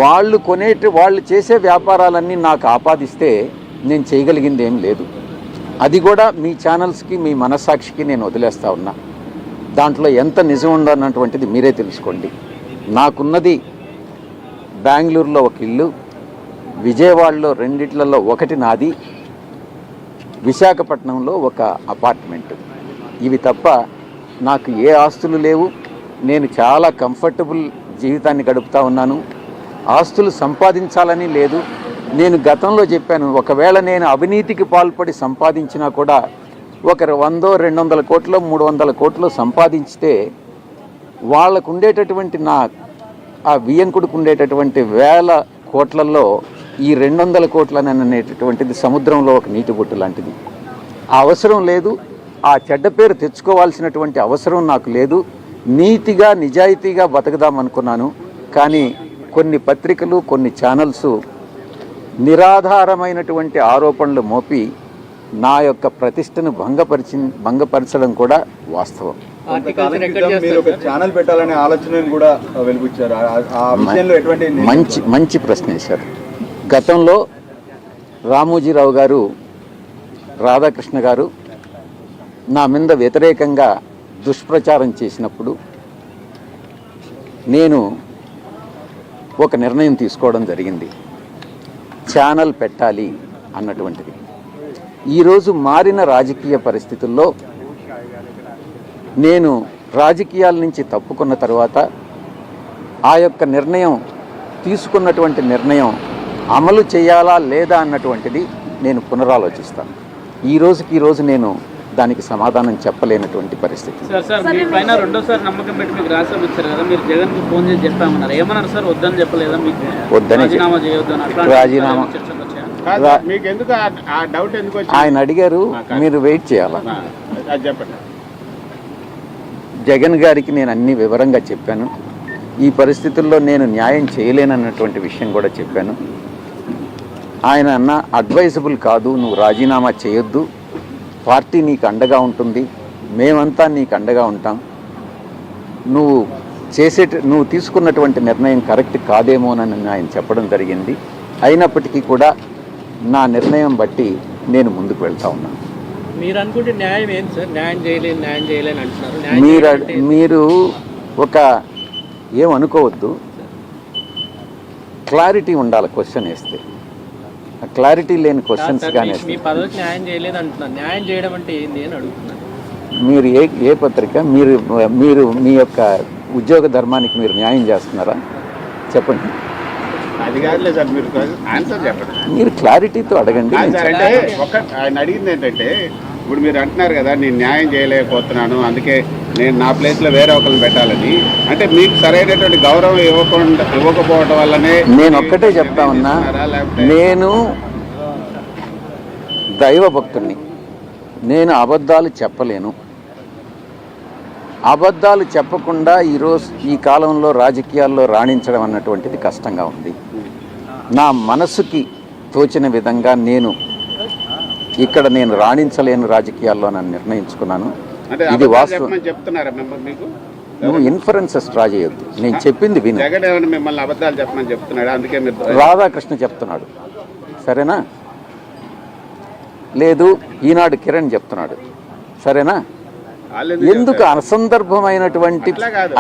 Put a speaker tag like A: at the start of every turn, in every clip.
A: వాళ్ళు చేసే వ్యాపారాలన్నీ నాకు ఆపాదిస్తే నేను చేయగలిగింది ఏం లేదు. అది కూడా మీ ఛానల్స్కి, మీ మనస్సాక్షికి నేను వదిలేస్తా ఉన్నా. దాంట్లో ఎంత నిజం ఉందన్నటువంటిది మీరే తెలుసుకోండి. నాకున్నది బెంగళూరులో ఒక ఇల్లు, విజయవాడలో రెండిట్లలో ఒకటి నాది, విశాఖపట్నంలో ఒక అపార్ట్మెంట్. ఇవి తప్ప నాకు ఏ ఆస్తులు లేవు. నేను చాలా కంఫర్టబుల్ జీవితాన్ని గడుపుతూ ఉన్నాను. ఆస్తులు సంపాదించాలని లేదు. నేను గతంలో చెప్పాను, ఒకవేళ నేను అవినీతికి పాల్పడి సంపాదించినా కూడా ఒకరు 100, 200 కోట్లు, 300 కోట్లు సంపాదించితే వాళ్ళకు ఉండేటటువంటి ఆ వియ్యంకుడికి ఉండేటటువంటి 1000 కోట్లలో ఈ 200 కోట్లని అనేటటువంటిది సముద్రంలో ఒక నీటి బొట్టు లాంటిది. ఆ అవసరం లేదు. ఆ చెడ్డ పేరు తెచ్చుకోవాల్సినటువంటి అవసరం నాకు లేదు. నీతిగా, నిజాయితీగా బతకదామనుకున్నాను. కానీ కొన్ని పత్రికలు, కొన్ని ఛానల్స్ నిరాధారమైనటువంటి ఆరోపణలు మోపి నా యొక్క ప్రతిష్టను భంగపరచడం కూడా వాస్తవం.
B: ఛానల్ పెట్టాలనే ఆలోచన కూడా వెలిబుచ్చారు.
A: మంచి ప్రశ్న వేశారు. గతంలో రామోజీరావు గారు, రాధాకృష్ణ గారు నా మీద వ్యతిరేకంగా దుష్ప్రచారం చేసినప్పుడు నేను ఒక నిర్ణయం తీసుకోవడం జరిగింది, ఛానల్ పెట్టాలి అన్నటువంటిది. ఈరోజు మారిన రాజకీయ పరిస్థితుల్లో నేను రాజకీయాల నుంచి తప్పుకున్న తర్వాత ఆ యొక్క నిర్ణయం, తీసుకున్నటువంటి నిర్ణయం అమలు చేయాలా లేదా అన్నటువంటిది నేను పునరాలోచిస్తాను. ఈరోజు నేను దానికి సమాధానం చెప్పలేనటువంటి పరిస్థితి.
C: సార్ మీ పైన రెండోసారి నమ్మకం పెట్టి మీకు రాజ్యసభ ఇచ్చారు కదా, మీరు జగన్కి ఫోన్ చేసి చెప్పామన్నారు. ఏమన్నారు సార్? వద్దని చెప్పలేదా? మీకు
A: వద్దని రాజీనామా ఆయన అడిగారు, మీరు వెయిట్ చేయాలా?
B: చెప్పండి.
A: జగన్ గారికి నేను అన్ని వివరంగా చెప్పాను. ఈ పరిస్థితుల్లో నేను న్యాయం చేయలేనన్నటువంటి విషయం కూడా చెప్పాను. ఆయన అన్న అడ్వైజబుల్ కాదు, నువ్వు రాజీనామా చేయొద్దు, పార్టీ నీకు అండగా ఉంటుంది, మేమంతా నీకు అండగా ఉంటాం, నువ్వు తీసుకున్నటువంటి నిర్ణయం కరెక్ట్ కాదేమోనని ఆయన చెప్పడం జరిగింది. అయినప్పటికీ కూడా నా నిర్ణయం బట్టి నేను ముందుకు వెళ్తా ఉన్నాను.
C: మీరు అనుకుంటే న్యాయం ఏంటి సార్? న్యాయం చేయలేని అంటున్నారు.
A: మీరు ఏమనుకోవద్దు, క్లారిటీ ఉండాలి క్వశ్చన్ వేస్తే. క్లారిటీ లేని క్వశ్చన్స్ కానీ
C: మీ పదవికి న్యాయం చేయలేదు అంటున్నారు. న్యాయం చేయడం అంటే ఏంది అని అడుగుతున్నారు.
A: మీరు ఏ పత్రిక, మీరు మీ యొక్క ఉద్యోగ ధర్మానికి మీరు న్యాయం చేస్తున్నారా? చెప్పండి.
B: అది కాదులే సార్, మీరు ఆన్సర్ చెప్పండి.
A: మీరు క్లారిటీతో అడగండి.
B: ఆయన అడిగింది ఏంటంటే, ఇప్పుడు మీరు అంటున్నారు కదా నేను న్యాయం చేయలేకపోతున్నాను, అందుకే నేను నా ప్లేస్లో వేరే ఒకరిని పెట్టాలని. అంటే మీకు సరైనటువంటి గౌరవం ఇవ్వకపోవడం వల్లనే
A: నేను ఒక్కటే చెప్తా ఉన్నా, నేను దైవ భక్తుడిని, నేను అబద్ధాలు చెప్పలేను. అబద్ధాలు చెప్పకుండా ఈ కాలంలో రాజకీయాల్లో రాణించడం అన్నటువంటిది కష్టంగా ఉంది. నా మనసుకి తోచిన విధంగా నేను రాణించలేను రాజకీయాల్లో నన్ను నిర్ణయించుకున్నాను. ఇది వాస్తవం. నువ్వు ఇన్ఫరెన్సెస్ డ్రా చేయొద్దు, నేను చెప్పింది విను.
B: మిమ్మల్ని అబద్ధాలు చెప్పమని చెప్తున్నాడు, అందుకే
A: రాధాకృష్ణ చెప్తున్నాడు, సరేనా? లేదు, ఈనాడు కిరణ్ చెప్తున్నాడు, సరేనా? ఎందుకు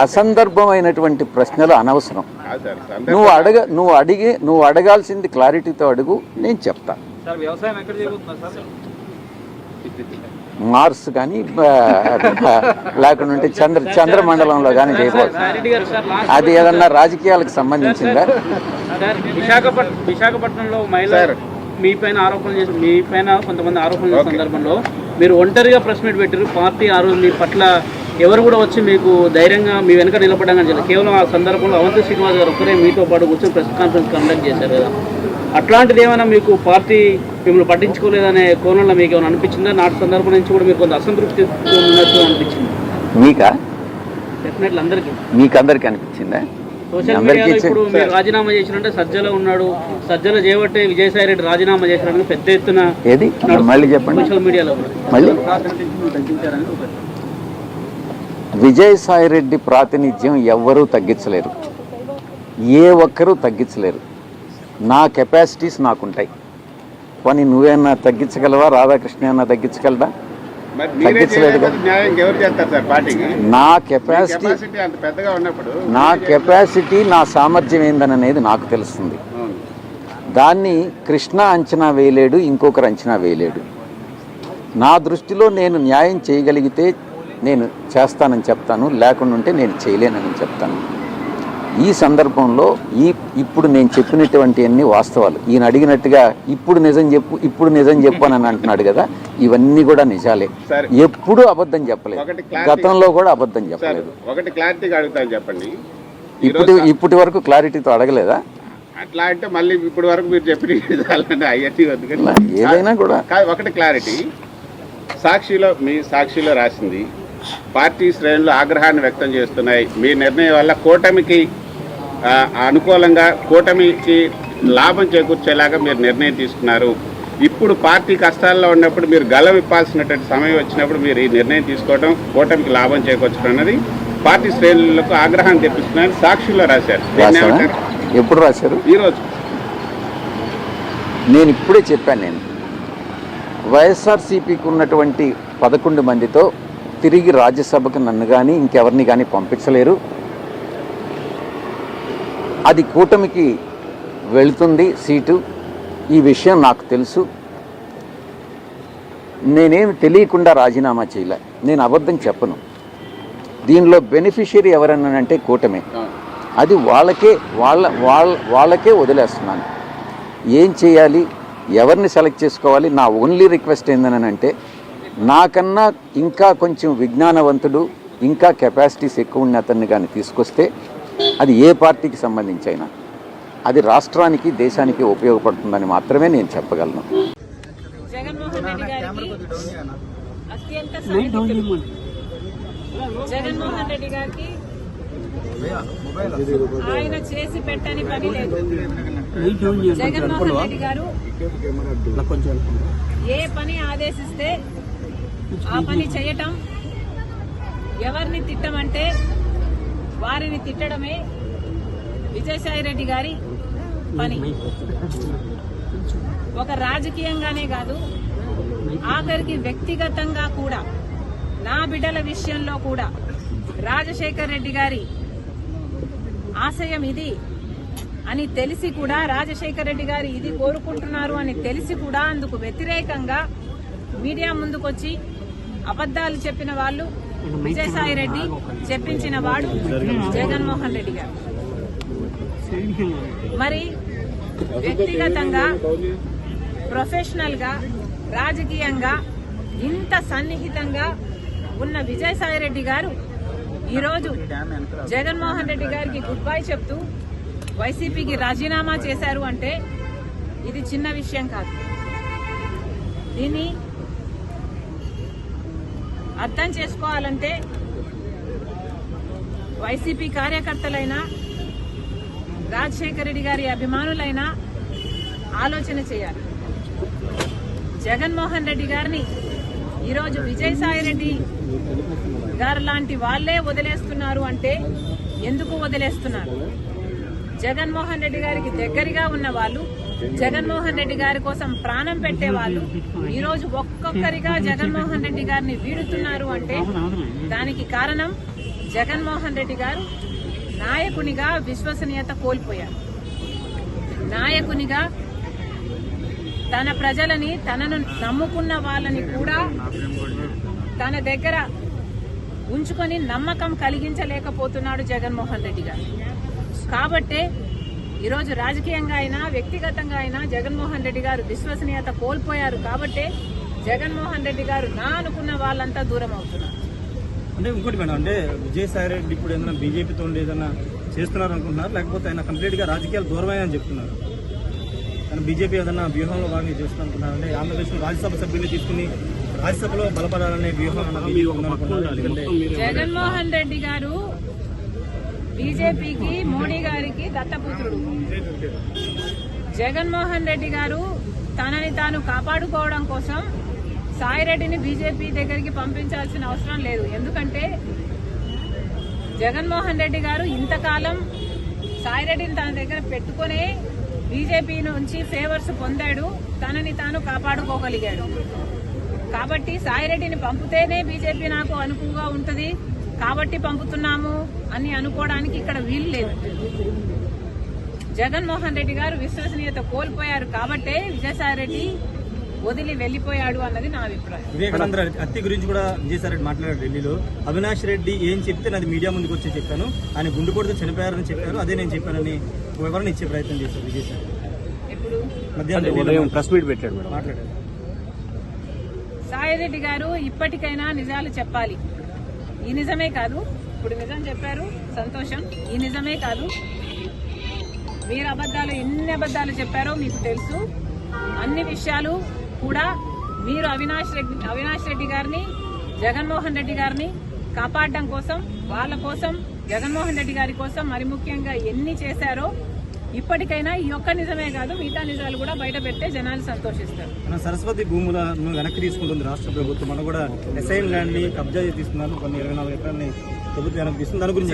A: అసందర్భమైనటువంటి ప్రశ్నలు అనవసరం. నువ్వు అడగాల్సింది క్లారిటీతో అడుగు, నేను చెప్తా. మార్స్ కానీ లేకుంటే చంద్రమండలంలో కానీ చేయకూడదు. అది ఏదన్నా రాజకీయాలకు సంబంధించిందా?
C: విశాఖపట్నంలో మీ పైన కొంతమంది ఆరోపణలు చేసిన సందర్భంలో మీరు ఒంటరిగా ప్రెస్ మీట్ పెట్టారు. పార్టీ ఆ రోజు మీ పట్ల ఎవరు కూడా వచ్చి మీకు ధైర్యంగా మీ వెనక నిలబడడం కానీ కేవలం ఆ సందర్భంలో అవంతి శ్రీనివాస్ గారు ఒక్కరే మీతో పాటు కూర్చొని ప్రెస్ కాన్ఫరెన్స్ కండక్ట్ చేశారు కదా. అట్లాంటిది ఏమైనా మీకు పార్టీ మిమ్మల్ని పట్టించుకోలేదనే కోణంలో మీకు ఏమైనా అనిపించిందా? నాటి సందర్భం నుంచి కూడా మీకు కొంత అసంతృప్తి ఉన్నట్టు అనిపించింది.
A: మీకా?
C: డెఫినెట్లీ అందరికీ.
A: మీకందరికీ అనిపించిందా?
C: సోషల్ మీడియాలో ఇప్పుడు మీరు రాజీనామా చేసినంటే సజ్జలో ఉన్నాడు, సజ్జల చేయబట్టే విజయసాయి రెడ్డి రాజీనామా చేసినట్టు పెద్ద ఎత్తున
A: మళ్ళీ చెప్పండి.
C: సోషల్ మీడియాలో
A: విజయసాయి రెడ్డి ప్రాతినిధ్యం ఎవ్వరూ తగ్గించలేరు. ఏ ఒక్కరూ తగ్గించలేరు. నా కెపాసిటీస్ నాకుంటాయి. కానీ నువ్వేమన్నా తగ్గించగలవా? రాధాకృష్ణ ఏమన్నా తగ్గించగలరా?
B: మరి మీరే
A: తగ్గించలేదు
B: చేయలేకపోతే న్యాయం ఎవరు చేస్తారు సార్ పార్టీకి?
A: నా కెపాసిటీ
B: అంత పెద్దగా ఉన్నప్పుడు
A: నా కెపాసిటీ నా సామర్థ్యం ఏందనేది నాకు తెలుస్తుంది.
B: అవును.
A: దాన్ని కృష్ణ అంచనా వేయలేడు, ఇంకొకరు అంచనా వేయలేడు. నా దృష్టిలో నేను న్యాయం చేయగలిగితే నేను చేస్తానని చెప్తాను, లేకుండా ఉంటే నేను చేయలేనని చెప్తాను. ఈ సందర్భంలో ఇప్పుడు నేను చెప్పినటువంటి అన్ని వాస్తవాలు. ఈయన అడిగినట్టుగా ఇప్పుడు నిజం చెప్పు అని అంటున్నాడు కదా, ఇవన్నీ కూడా నిజాలే.
B: సరే.
A: ఎప్పుడూ అబద్ధం చెప్పలేదు,
B: ఒకటి clarity-
A: గతంలో కూడా అబద్ధం
B: సార్
A: చెప్పలేదు.
B: ఒకటి క్లారిటీగా అడుగుతాను చెప్పండి.
A: ఇప్పటి వరకు క్లారిటీతో అడగలేదా?
B: అట్లా అంటే మళ్ళీ ఇప్పటి వరకు మీరు చెప్పిన అయ్యీ
A: ఇలా ఏదైనా కూడా
B: ఒకటి క్లారిటీ. మీ సాక్షిలో రాసింది పార్టీ శ్రేణులు ఆగ్రహాన్ని వ్యక్తం చేస్తున్నాయి. మీ నిర్ణయం వల్ల కూటమికి అనుకూలంగా, కూటమికి లాభం చేకూర్చేలాగా మీరు నిర్ణయం తీసుకున్నారు. ఇప్పుడు పార్టీ కష్టాల్లో ఉన్నప్పుడు మీరు గలం ఇప్పాల్సినటువంటి సమయం వచ్చినప్పుడు మీరు ఈ నిర్ణయం తీసుకోవడం కూటమికి లాభం చేకూర్చడం అన్నది పార్టీ శ్రేణులకు ఆగ్రహాన్ని తెప్పిస్తున్నారని సాక్షిలో రాశారు.
A: ఎప్పుడు రాశారు?
B: ఈరోజు.
A: నేను ఇప్పుడే చెప్పాను. వైఎస్ఆర్సీపీకి ఉన్నటువంటి 11 మందితో తిరిగి రాజ్యసభకు నన్ను కానీ ఇంకెవరిని కానీ పంపించలేరు. అది కూటమికి వెళుతుంది సీటు. ఈ విషయం నాకు తెలుసు. నేనేమి తెలియకుండా రాజీనామా చేయలే. నేను అబద్ధం చెప్పను. దీనిలో బెనిఫిషియరీ ఎవరన్నానంటే కూటమే. అది వాళ్ళకే వదిలేస్తున్నాను. ఏం చేయాలి, ఎవరిని సెలెక్ట్ చేసుకోవాలి? నా ఓన్లీ రిక్వెస్ట్ ఏందనంటే, నాకన్నా ఇంకా కొంచెం విజ్ఞానవంతుడు, ఇంకా కెపాసిటీస్ ఎక్కువ ఉన్న అతన్ని కానీ తీసుకొస్తే అది ఏ పార్టీకి సంబంధించి అయినా అది రాష్ట్రానికి, దేశానికి ఉపయోగపడుతుందని మాత్రమే నేను చెప్పగలను.
D: జగన్మోహన్ రెడ్డి గారికి అత్యంత సన్నిహితుడు. జగన్మోహన్ రెడ్డి గారికి ఆయన చేసి పెట్టని పని లేదు. జగన్మోహన్ రెడ్డి గారు ఏ పని ఆదేశిస్తే ఆ పని చేయటం, ఎవరిని తిట్టమంటే వారిని తిట్టడమే విజయసాయి రెడ్డి గారి పని. ఒక రాజకీయంగానే కాదు, ఆఖరికి వ్యక్తిగతంగా కూడా, నా బిడ్డల విషయంలో కూడా రాజశేఖర్ రెడ్డి గారి ఆశయం ఇది అని తెలిసి కూడా, రాజశేఖర్ రెడ్డి గారు ఇది కోరుకుంటున్నారు అని తెలిసి కూడా అందుకు వ్యతిరేకంగా మీడియా ముందుకొచ్చి అబద్దాలు చెప్పిన వాళ్ళు విజయసాయి రెడ్డి, చెప్పించిన వాడు జగన్మోహన్ రెడ్డి గారు. మరి వ్యక్తిగతంగా, ప్రొఫెషనల్ గా, రాజకీయంగా ఇంత సన్నిహితంగా ఉన్న విజయసాయి రెడ్డి గారు ఈరోజు జగన్మోహన్ రెడ్డి గారికి గుడ్ బై చెప్తూ వైసీపీకి రాజీనామా చేశారు అంటే ఇది చిన్న విషయం కాదు. దీన్ని అర్థం చేసుకోవాలంటే వైసీపీ కార్యకర్తలైనా, రాజశేఖర రెడ్డి గారి అభిమానులైనా ఆలోచన చేయాలి. జగన్మోహన్ రెడ్డి గారిని ఈరోజు విజయసాయి రెడ్డి గారు లాంటి వాళ్లే వదిలేస్తున్నారు అంటే ఎందుకు వదిలేస్తున్నారు? జగన్మోహన్ రెడ్డి గారికి దగ్గరగా ఉన్న వాళ్ళు, జగన్మోహన్ రెడ్డి గారి కోసం ప్రాణం పెట్టే వాళ్ళు ఈరోజు ఒక్కొక్కరిగా జగన్మోహన్ రెడ్డి గారిని వీడుతున్నారు అంటే దానికి కారణం జగన్మోహన్ రెడ్డి గారు నాయకునిగా విశ్వసనీయత కోల్పోయారు. నాయకునిగా తన ప్రజలని, తనను నమ్ముకున్న వాళ్ళని కూడా తన దగ్గర ఉంచుకొని నమ్మకం కలిగించలేకపోతున్నాడు జగన్మోహన్ రెడ్డి గారు. కాబట్టే ఈరోజు రాజకీయంగా అయినా, వ్యక్తిగతంగా అయినా జగన్మోహన్ రెడ్డి గారు విశ్వసనీయత కోల్పోయారు. కాబట్టే జగన్మోహన్ రెడ్డి గారు నా అనుకున్న వాళ్ళంతా దూరం అవుతున్నారు.
E: అంటే ఇంకోటి మేడం, అంటే విజయసాయి రెడ్డి ఇప్పుడు ఏదైనా బీజేపీతో ఏదైనా చేస్తున్నారు అనుకుంటున్నారు, లేకపోతే ఆయన కంప్లీట్ గా రాజకీయాలు దూరమని చెప్తున్నారు? కానీ బీజేపీ ఏదైనా వ్యూహంలో భాగంగా చేస్తున్నారు అనుకుంటున్నారు? అంటే ఆంధ్రప్రదేశ్ రాజ్యసభ సభ్యుల్ని తీసుకుని రాజ్యసభలో బలపడాలనే వ్యూహం
D: జగన్మోహన్ రెడ్డి గారు బీజేపీకి, మోడీ గారికి దత్తపుత్రుడు. జగన్మోహన్ రెడ్డి గారు తనని తాను కాపాడుకోవడం కోసం సాయిరెడ్డిని బీజేపీ దగ్గరికి పంపించాల్సిన అవసరం లేదు. ఎందుకంటే జగన్మోహన్ రెడ్డి గారు ఇంతకాలం సాయిరెడ్డిని తన దగ్గర పెట్టుకునే బీజేపీ నుంచి ఫేవర్స్ పొందాడు, తనని తాను కాపాడుకోగలిగాడు. కాబట్టి సాయిరెడ్డిని పంపితేనే బీజేపీ నాకు అనుకువగా ఉంటుంది కాబట్టి పంపుతున్నాము అని అనుకోవడానికి ఇక్కడ వీలు లేదు. జగన్మోహన్ రెడ్డి గారు విశ్వసనీయత కోల్పోయారు కాబట్టే విజయసాయిరెడ్డి వదిలి వెళ్లిపోయాడు అన్నది నా అభిప్రాయం.
E: వివేకానంద హత్య గురించి కూడా విజయసాయి రెడ్డి మాట్లాడారు ఢిల్లీలో. అవినాష్ రెడ్డి ఏం చెప్తే నాది మీడియా ముందుకు వచ్చి చెప్పాను, ఆయన గుండు కొడితే చనిపోయారని చెప్పారు, అదే నేను చెప్పానని వివరణ ఇచ్చే ప్రయత్నం చేశారు విజయసాయి.
D: ఇప్పుడు
E: మధ్యాహ్నం ప్రెస్ మీట్ పెట్టాడు మేడం, మాట్లాడారు.
D: సాయిరెడ్డి గారు ఇప్పటికైనా నిజాలు చెప్పాలి. ఈ నిజమే కాదు, ఇప్పుడు నిజం చెప్పారు సంతోషం, ఈ నిజమే కాదు మీరు ఎన్ని అబద్ధాలు చెప్పారో మీకు తెలుసు. అన్ని విషయాలు కూడా మీరు అవినాష్ రెడ్డి గారిని, జగన్మోహన్ రెడ్డి గారిని కాపాడడం కోసం, వాళ్ళ కోసం, జగన్మోహన్ రెడ్డి గారి కోసం మరి ముఖ్యంగా ఎన్ని చేశారో ఇప్పటికైనా ఈ ఒక్క నిజమే కాదు మిగతా నిజాలు కూడా బయట పెడితే జనాలు సంతోషిస్తారు.
E: మన సరస్వతి భూములను వెనక్కి తీసుకుంటుంది రాష్ట్ర ప్రభుత్వం. మనం కూడా ఎస్ఐన్ ల్యాండ్ ని కబ్జా తీసుకున్నాను, కొన్ని 24 ఎకరాలని ప్రభుత్వం వెనక్కి తీసుకుంది. దాని గురించి